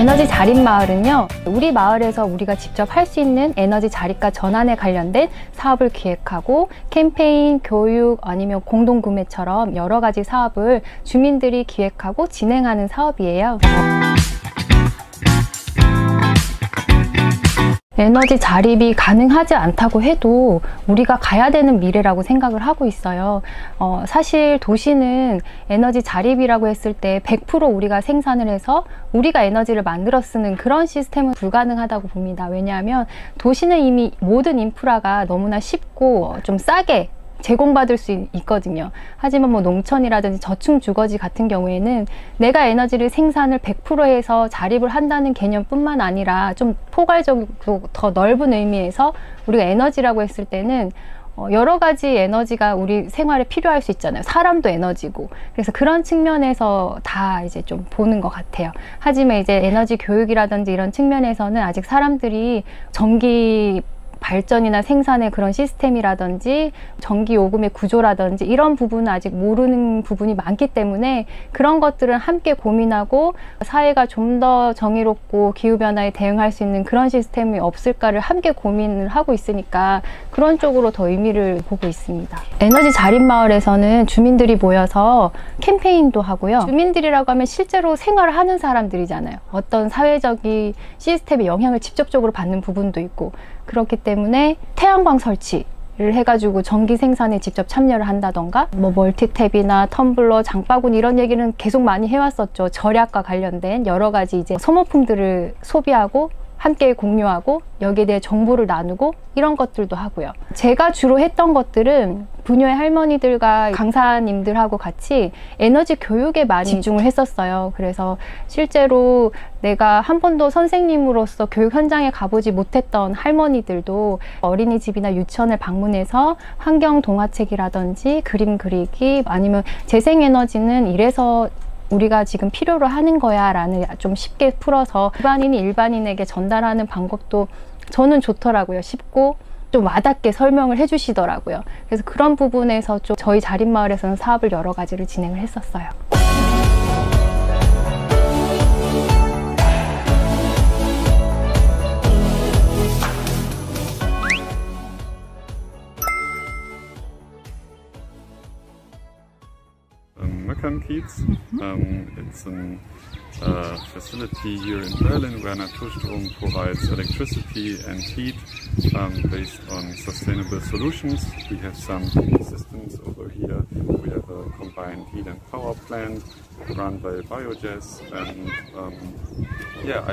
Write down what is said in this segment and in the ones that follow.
에너지 자립마을은요, 우리 마을에서 우리가 직접 할 수 있는 에너지 자립과 전환에 관련된 사업을 기획하고 캠페인, 교육, 아니면 공동구매처럼 여러 가지 사업을 주민들이 기획하고 진행하는 사업이에요. 에너지 자립이 가능하지 않다고 해도 우리가 가야 되는 미래라고 생각을 하고 있어요. 사실 도시는 에너지 자립이라고 했을 때 100% 우리가 생산을 해서 우리가 에너지를 만들어 쓰는 그런 시스템은 불가능하다고 봅니다. 왜냐하면 도시는 이미 모든 인프라가 너무나 쉽고 좀 싸게 제공받을 수 있거든요. 하지만 뭐 농촌이라든지 저층 주거지 같은 경우에는 내가 에너지를 생산을 100% 해서 자립을 한다는 개념뿐만 아니라 좀 포괄적이고 더 넓은 의미에서 우리가 에너지라고 했을 때는 여러 가지 에너지가 우리 생활에 필요할 수 있잖아요. 사람도 에너지고. 그래서 그런 측면에서 다 이제 좀 보는 것 같아요. 하지만 이제 에너지 교육이라든지 이런 측면에서는 아직 사람들이 전기 발전이나 생산의 그런 시스템이라든지 전기 요금의 구조라든지 이런 부분은 아직 모르는 부분이 많기 때문에 그런 것들은 함께 고민하고 사회가 좀 더 정의롭고 기후변화에 대응할 수 있는 그런 시스템이 없을까를 함께 고민을 하고 있으니까 그런 쪽으로 더 의미를 보고 있습니다. 에너지 자립마을에서는 주민들이 모여서 캠페인도 하고요. 주민들이라고 하면 실제로 생활을 하는 사람들이잖아요. 어떤 사회적인 시스템에 영향을 직접적으로 받는 부분도 있고, 그렇기 때문에 태양광 설치를 해가지고 전기 생산에 직접 참여를 한다던가, 뭐 멀티탭이나 텀블러, 장바구니 이런 얘기는 계속 많이 해왔었죠. 절약과 관련된 여러 가지 이제 소모품들을 소비하고 함께 공유하고 여기에 대해 정보를 나누고 이런 것들도 하고요. 제가 주로 했던 것들은 부녀의 할머니들과 강사님들하고 같이 에너지 교육에 많이 집중을 했었어요. 그래서 실제로 내가 한 번도 선생님으로서 교육 현장에 가보지 못했던 할머니들도 어린이집이나 유치원을 방문해서 환경 동화책이라든지 그림 그리기, 아니면 재생에너지는 이래서 우리가 지금 필요로 하는 거야 라는 좀 쉽게 풀어서 일반인이 일반인에게 전달하는 방법도 저는 좋더라고요. 쉽고 좀 와닿게 설명을 해주시더라고요. 그래서 그런 부분에서 좀 저희 자립마을에서는 사업을 여러 가지를 진행을 했었어요. Kiez. It's a facility here in Berlin where Naturstrom provides electricity and heat based on sustainable solutions. We have some systems over here. We have a combined heat and power plant run by biogas, and yeah,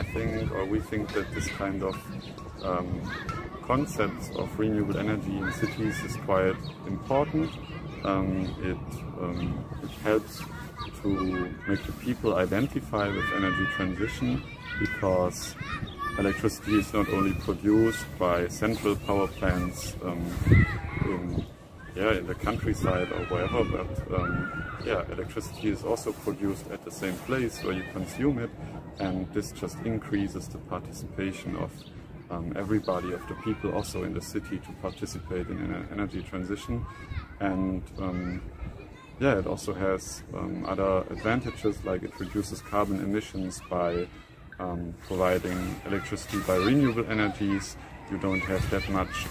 we think that this kind of concepts of renewable energy in cities is quite important. It helps to make the people identify with energy transition, because electricity is not only produced by central power plants in the countryside or wherever, but electricity is also produced at the same place where you consume it, and this just increases the participation of everybody, of the people also in the city, to participate in an energy transition. And it also has other advantages, like it reduces carbon emissions by providing electricity by renewable energies. You don't have that much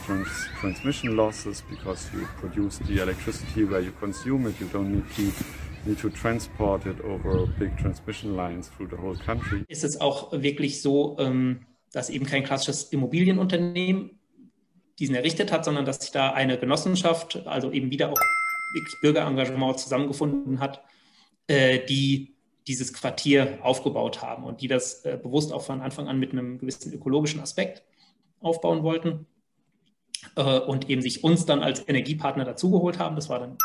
transmission losses because you produce the electricity where you consume it. You don't need to transport it over big transmission lines through the whole country. Ist es auch wirklich so, dass eben kein klassisches Immobilienunternehmen diesen errichtet hat, sondern dass sich da eine Genossenschaft, also eben wieder auch wirklich Bürgerengagement zusammengefunden hat, die dieses Quartier aufgebaut haben und die das bewusst auch von Anfang an mit einem gewissen ökologischen Aspekt aufbauen wollten und eben sich uns dann als Energiepartner dazugeholt haben. Das war dann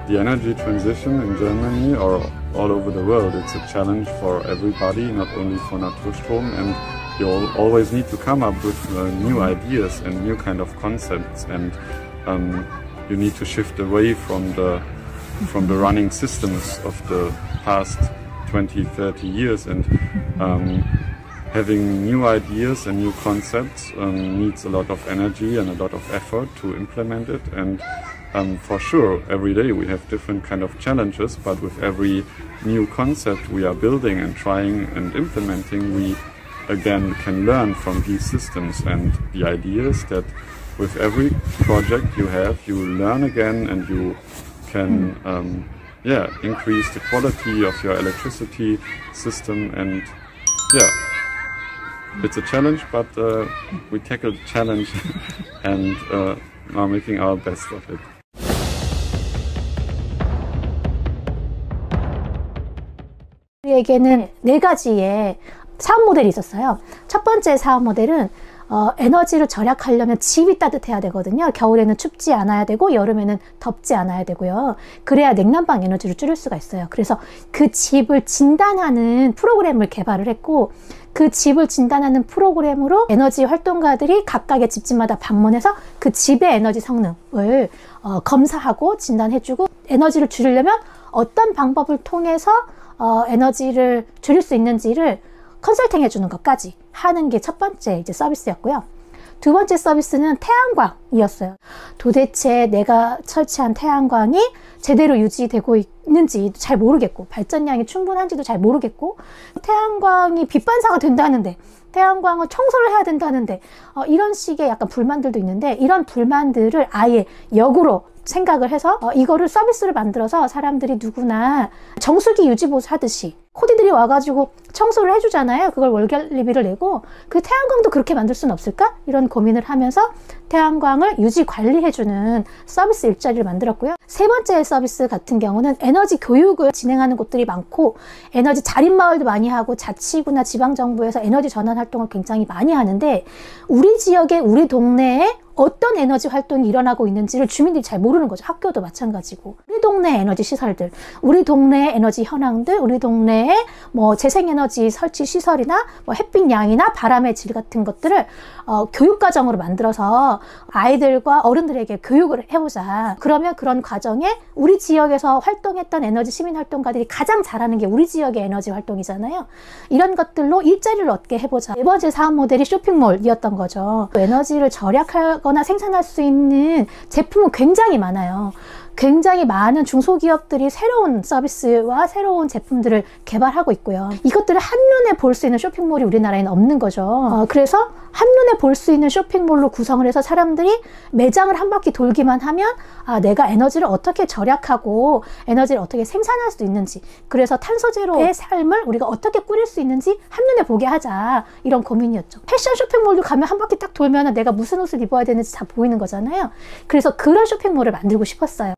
the energy transition in Germany or all over the world. It's a challenge for everybody, not only for Naturstrom, and you always need to come up with new ideas and new kind of concepts, and you need to shift away from the running systems of the past 20-30 years, and having new ideas and new concepts needs a lot of energy and a lot of effort to implement it, and For sure, every day we have different kind of challenges, but with every new concept we are building and trying and implementing, we again can learn from these systems. And the idea is that with every project you have, you learn again and you can increase the quality of your electricity system. And it's a challenge, but we tackle the challenge and are making our best of it. 우리에게는 4가지의 사업 모델이 있었어요. 첫 번째 사업 모델은 에너지를 절약하려면 집이 따뜻해야 되거든요. 겨울에는 춥지 않아야 되고 여름에는 덥지 않아야 되고요. 그래야 냉난방 에너지를 줄일 수가 있어요. 그래서 그 집을 진단하는 프로그램을 개발을 했고, 그 집을 진단하는 프로그램으로 에너지 활동가들이 각각의 집집마다 방문해서 그 집의 에너지 성능을 검사하고 진단해주고, 에너지를 줄이려면 어떤 방법을 통해서 에너지를 줄일 수 있는지를 컨설팅 해주는 것까지 하는 게 첫 번째 이제 서비스였고요. 두 번째 서비스는 태양광이었어요. 도대체 내가 설치한 태양광이 제대로 유지되고 있는지 잘 모르겠고, 발전량이 충분한지도 잘 모르겠고, 태양광이 빛반사가 된다는데, 태양광을 청소를 해야 된다는데, 이런 식의 약간 불만들도 있는데, 이런 불만들을 아예 역으로 생각을 해서 이거를 서비스를 만들어서 사람들이 누구나 정수기 유지보수 하듯이 코디들이 와가지고 청소를 해주잖아요. 그걸 월결리비를 내고, 그 태양광도 그렇게 만들 수는 없을까? 이런 고민을 하면서 태양광을 유지 관리해주는 서비스 일자리를 만들었고요. 세 번째 서비스 같은 경우는 에너지 교육을 진행하는 곳들이 많고, 에너지 자립마을도 많이 하고, 자치구나 지방정부에서 에너지 전환 활동을 굉장히 많이 하는데, 우리 지역에, 우리 동네에 어떤 에너지 활동이 일어나고 있는지를 주민들이 잘 모르는 거죠. 학교도 마찬가지고. 우리 동네 에너지 시설들, 우리 동네 에너지 현황들, 우리 동네에 뭐 재생에너지 설치 시설이나 뭐 햇빛 양이나 바람의 질 같은 것들을 교육과정으로 만들어서 아이들과 어른들에게 교육을 해보자. 그러면 그런 과정에 우리 지역에서 활동했던 에너지 시민활동가들이 가장 잘하는 게 우리 지역의 에너지 활동이잖아요. 이런 것들로 일자리를 얻게 해보자. 네 번째 사업 모델이 쇼핑몰이었던 거죠. 에너지를 절약하거나 생산할 수 있는 제품은 굉장히 많아요. 굉장히 많은 중소기업들이 새로운 서비스와 새로운 제품들을 개발하고 있고요. 이것들을 한눈에 볼 수 있는 쇼핑몰이 우리나라에는 없는 거죠. 그래서 한눈에 볼 수 있는 쇼핑몰로 구성을 해서 사람들이 매장을 한 바퀴 돌기만 하면 내가 에너지를 어떻게 절약하고 에너지를 어떻게 생산할 수 있는지, 그래서 탄소제로의 삶을 우리가 어떻게 꾸릴 수 있는지 한눈에 보게 하자, 이런 고민이었죠. 패션 쇼핑몰도 가면 한 바퀴 딱 돌면 내가 무슨 옷을 입어야 되는지 다 보이는 거잖아요. 그래서 그런 쇼핑몰을 만들고 싶었어요.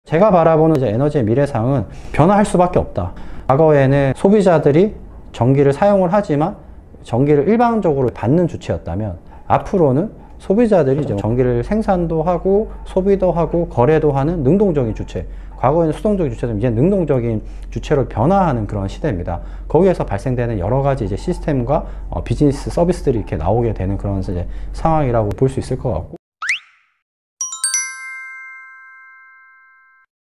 제가 바라보는 이제 에너지의 미래상은 변화할 수밖에 없다. 과거에는 소비자들이 전기를 사용을 하지만 전기를 일방적으로 받는 주체였다면, 앞으로는 소비자들이 이제 전기를 생산도 하고 소비도 하고 거래도 하는 능동적인 주체, 과거에는 수동적인 주체도 이제 능동적인 주체로 변화하는 그런 시대입니다. 거기에서 발생되는 여러 가지 이제 시스템과 비즈니스 서비스들이 이렇게 나오게 되는 그런 이제 상황이라고 볼 수 있을 것 같고,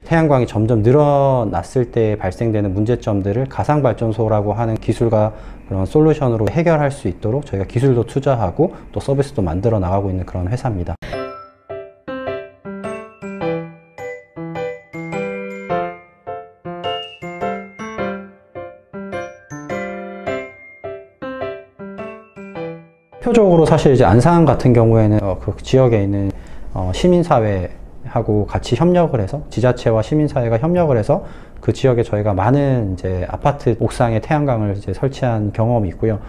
태양광이 점점 늘어났을 때 발생되는 문제점들을 가상발전소라고 하는 기술과 그런 솔루션으로 해결할 수 있도록 저희가 기술도 투자하고 또 서비스도 만들어 나가고 있는 그런 회사입니다. 대표적으로 사실 이제 안산 같은 경우에는 그 지역에 있는 시민사회하고 같이 협력을 해서, 지자체와 시민사회가 협력을 해서 그 지역에 저희가 많은 이제 아파트 옥상에 태양광을 이제 설치한 경험이 있고요.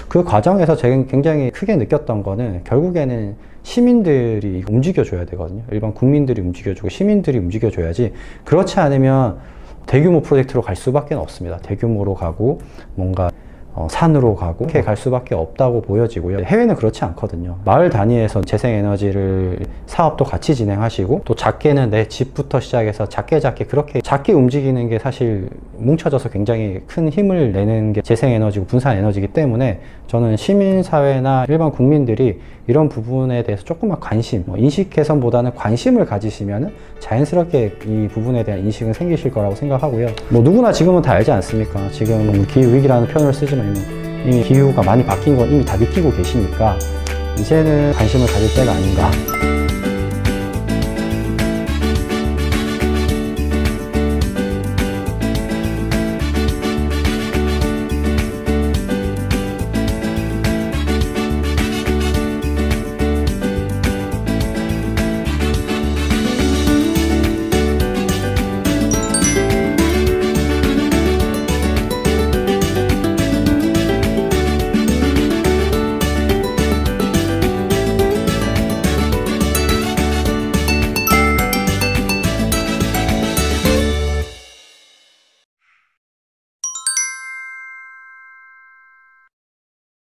그 과정에서 제가 굉장히 크게 느꼈던 거는, 결국에는 시민들이 움직여줘야 되거든요. 일반 국민들이 움직여주고 시민들이 움직여줘야지, 그렇지 않으면 대규모 프로젝트로 갈 수밖에 없습니다. 대규모로 가고 뭔가 산으로 가고 이렇게 갈 수밖에 없다고 보여지고요. 해외는 그렇지 않거든요. 마을 단위에서 재생에너지를 사업도 같이 진행하시고 또 작게는 내 집부터 시작해서 작게 그렇게 작게 움직이는 게 사실 뭉쳐져서 굉장히 큰 힘을 내는 게 재생에너지고 분산에너지이기 때문에 저는 시민사회나 일반 국민들이 이런 부분에 대해서 조금만 관심, 인식 개선보다는 관심을 가지시면 자연스럽게 이 부분에 대한 인식은 생기실 거라고 생각하고요. 누구나 지금은 다 알지 않습니까? 지금 기후위기라는 표현을 쓰지만 이미 기후가 많이 바뀐 건 이미 다 느끼고 계시니까 이제는 관심을 가질 때가 아닌가.